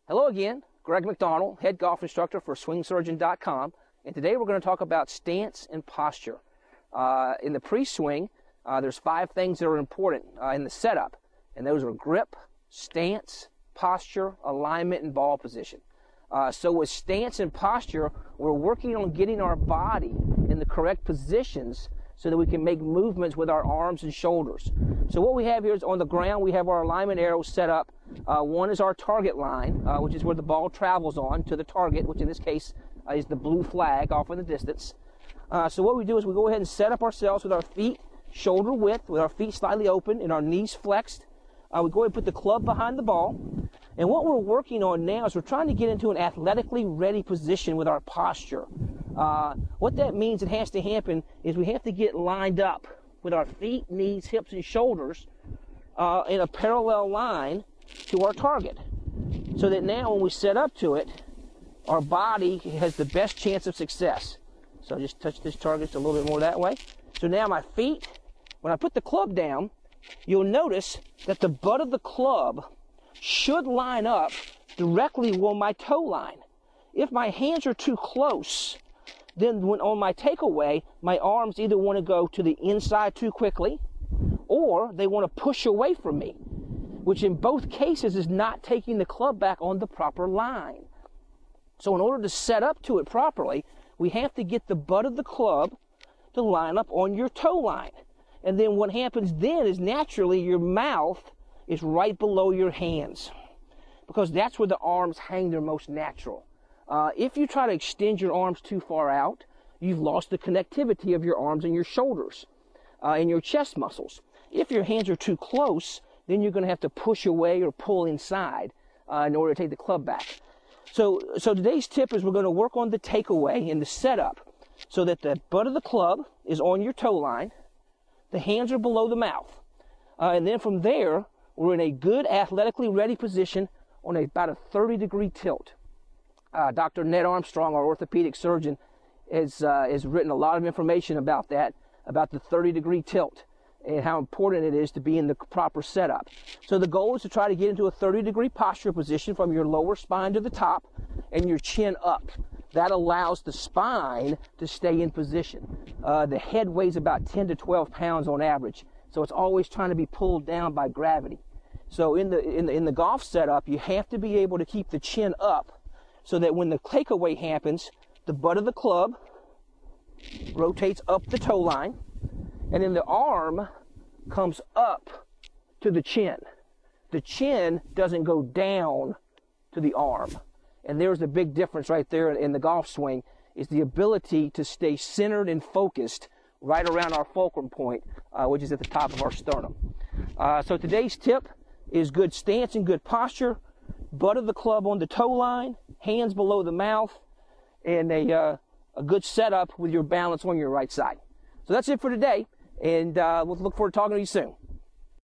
Hello again, Greg McDonald, head golf instructor for SwingSurgeon.com, and today we're going to talk about stance and posture. In the pre-swing, there's 5 things that are important in the setup, and those are grip, stance, posture, alignment, and ball position. So with stance and posture, we're working on getting our body in the correct positions so that we can make movements with our arms and shoulders. So what we have here is on the ground, we have our alignment arrows set up. One is our target line, which is where the ball travels on to the target, which in this case is the blue flag off in the distance. So what we do is we go ahead and set up ourselves with our feet shoulder width, with our feet slightly open and our knees flexed. We go ahead and put the club behind the ball. And what we're working on now is we're trying to get into an athletically ready position with our posture. What that means it has to happen is we have to get lined up with our feet, knees, hips, and shoulders in a parallel line to our target. So that now when we set up to it, our body has the best chance of success. So just touch this target a little bit more that way. So now my feet, when I put the club down, you'll notice that the butt of the club should line up directly with my toe line. If my hands are too close, then when on my takeaway, my arms either want to go to the inside too quickly, or they want to push away from me, which in both cases is not taking the club back on the proper line. So in order to set up to it properly, we have to get the butt of the club to line up on your toe line. And then what happens then is naturally your mouth is right below your hands, because that's where the arms hang their most natural. If you try to extend your arms too far out, you've lost the connectivity of your arms and your shoulders and your chest muscles. If your hands are too close, then you're going to have to push away or pull inside in order to take the club back. So today's tip is we're going to work on the takeaway and the setup so that the butt of the club is on your toe line, the hands are below the mouth, and then from there, we're in a good athletically ready position on about a 30-degree tilt. Dr. Ned Armstrong, our orthopedic surgeon, has written a lot of information about that, about the 30-degree tilt and how important it is to be in the proper setup. So the goal is to try to get into a 30-degree posture position from your lower spine to the top and your chin up. That allows the spine to stay in position. The head weighs about 10 to 12 pounds on average, so it's always trying to be pulled down by gravity. So in the golf setup, you have to be able to keep the chin up so that when the takeaway happens, the butt of the club rotates up the toe line, and then the arm comes up to the chin. The chin doesn't go down to the arm. And there's the big difference right there in the golf swing, is the ability to stay centered and focused right around our fulcrum point, which is at the top of our sternum. So today's tip is good stance and good posture, butt of the club on the toe line, hands below the mouth, and a good setup with your balance on your right side. So that's it for today, and we'll look forward to talking to you soon.